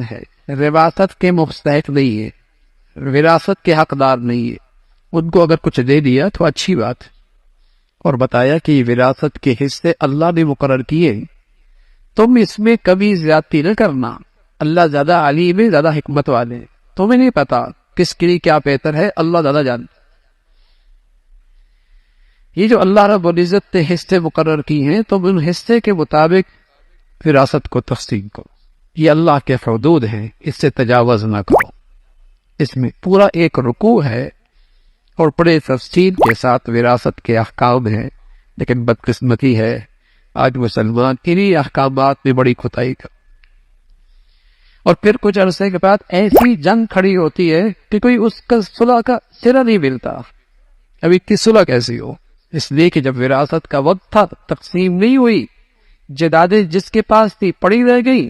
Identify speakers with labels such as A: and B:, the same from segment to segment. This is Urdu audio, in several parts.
A: ہے، وراثت کے مستحق نہیں ہے، وراثت کے حقدار نہیں ہے، ان کو اگر کچھ دے دیا تو اچھی بات ہے۔ اور بتایا کہ وراثت کے حصے اللہ نے مقرر کیے، تم اس میں کبھی زیادتی نہ کرنا، اللہ زیادہ علیم ہے، زیادہ حکمت والے ہیں، تمہیں نہیں پتا کس کے لیے کیا بہتر ہے، اللہ زیادہ جانتا۔ یہ جو اللہ رب العزت نے حصے مقرر کی ہیں، تم ان حصے کے مطابق وراثت کو تقسیم کرو، یہ اللہ کے حدود ہیں، اس سے تجاوز نہ کرو۔ اس میں پورا ایک رکوع ہے اور بڑے تفصیل کے ساتھ وراثت کے احکام ہیں، لیکن بدقسمتی ہے آج مسلمان انہی احکامات میں بڑی کھتائی کا، اور پھر کچھ عرصے کے بعد ایسی جنگ کھڑی ہوتی ہے کہ کوئی اس کا صلح کا سرا نہیں ملتا۔ ابھی کی صلح کیسی ہو؟ اس لیے کہ جب وراثت کا وقت تھا تقسیم نہیں ہوئی، جائیدادیں جس کے پاس تھی پڑی رہ گئی،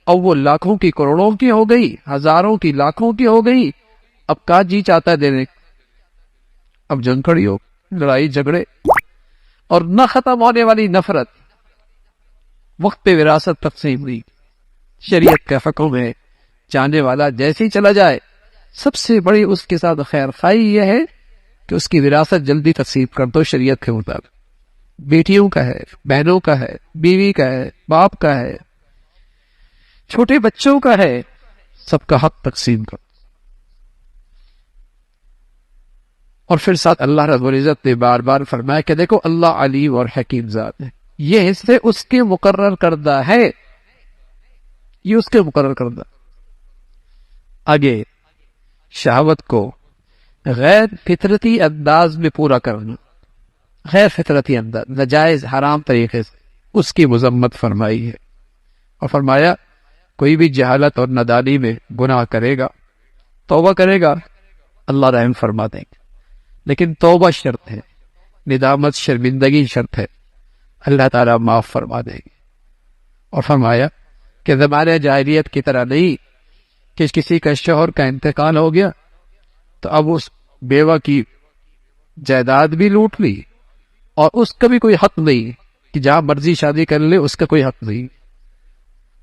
A: اور وہ لاکھوں کی کروڑوں کی ہو گئی، ہزاروں کی لاکھوں کی ہو گئی، اب کا جی چاہتا ہے دینے، اب جنگ کھڑی ہو، لڑائی جھگڑے اور نہ ختم ہونے والی نفرت۔ وقت پہ وراثت تقسیم ہوئی، شریعت کا حکم ہے جانے والا جیسے ہی چلا جائے، سب سے بڑی اس کے ساتھ خیر خواہی یہ ہے کہ اس کی وراثت جلدی تقسیم کر دو شریعت کے مطابق۔ بیٹیوں کا ہے، بہنوں کا ہے، بیوی کا ہے، باپ کا ہے، چھوٹے بچوں کا ہے، سب کا حق تقسیم کرو۔ اور پھر ساتھ اللہ رب العزت نے بار بار فرمایا کہ دیکھو اللہ علیم اور حکیم ذات ہے، یہ حصے اس کے مقرر کردہ ہے، یہ اس کے مقرر کردہ۔ آگے شہوت کو غیر فطرتی انداز میں پورا کرنا، غیر فطرتی انداز، ناجائز حرام طریقے سے، اس کی مذمت فرمائی ہے، اور فرمایا کوئی بھی جہالت اور نادانی میں گناہ کرے گا، توبہ کرے گا، اللہ رحم فرما دیں گے، لیکن توبہ شرط ہے، ندامت شرمندگی شرط ہے، اللہ تعالیٰ معاف فرما دیں گے۔ اور فرمایا کہ زمانہ جاہلیت کی طرح نہیں کہ کسی کا شوہر کا انتقال ہو گیا تو اب اس بیوہ کی جائیداد بھی لوٹ لی، اور اس کا بھی کوئی حق نہیں کہ جہاں مرضی شادی کر لے، اس کا کوئی حق نہیں۔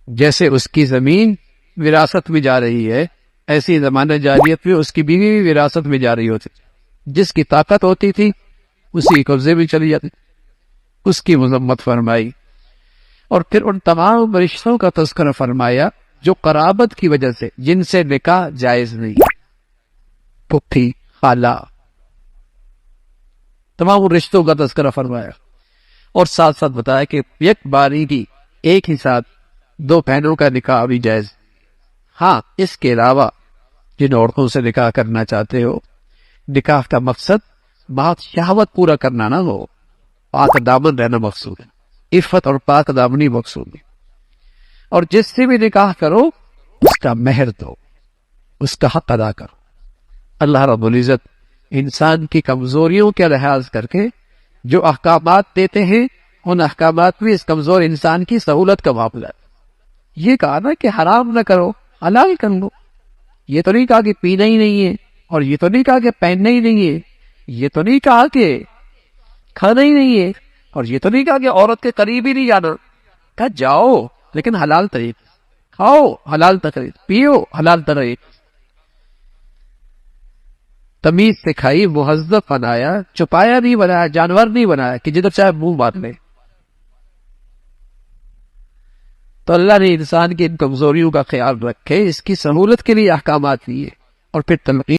A: جیسے اس کی زمین وراثت میں جا رہی ہے، ایسی زمانہ جاہلیت میں اس کی بیوی بھی وراثت میں جا رہی ہوتی، جس کی طاقت ہوتی تھی اسی قبضے میں چلی جاتی، اس کی مذمت فرمائی۔ اور پھر ان تمام رشتوں کا تذکرہ فرمایا جو قرابت کی وجہ سے، جن سے نکاح جائز نہیں، پھپھی، خالہ، تمام رشتوں کا تذکرہ فرمایا، اور ساتھ ساتھ بتایا کہ یک باری کی ایک ہی ساتھ دو بہنوں کا نکاح بھی جائز۔ ہاں، اس کے علاوہ جن عورتوں سے نکاح کرنا چاہتے ہو، نکاح کا مقصد بہت شہوت پورا کرنا نہ ہو، پاک دامن رہنا مقصود ہے، عفت اور پاک دامنی مقصود ہے۔ اور جس سے بھی نکاح کرو اس کا مہر دو، اس کا حق ادا کرو۔ اللہ رب العزت انسان کی کمزوریوں کے لحاظ کر کے جو احکامات دیتے ہیں، ان احکامات میں اس کمزور انسان کی سہولت کا معاملہ ہے۔ یہ کہا نا کہ حرام نہ کرو، حلال کر لو، یہ تو نہیں کہا کہ پینا ہی نہیں ہے، اور یہ تو نہیں کہا کہ پہننا ہی نہیں ہے، یہ تو نہیں کہا کہ کھانا ہی نہیں ہے، اور یہ تو نہیں کہا کہ عورت کے قریب ہی نہیں جانا، کہا جاؤ لیکن حلال طریقے، کھاؤ حلال طریقے، پیو حلال طریقے، تمیز سکھائی، مہذب بنایا، چھپایا نہیں بنایا، جانور نہیں بنایا کہ جدھر چاہے منہ مار لے۔ تو اللہ نے انسان کی ان کمزوریوں کا خیال رکھے، اس کی سہولت کے لیے احکامات دیے، اور پھر تلقین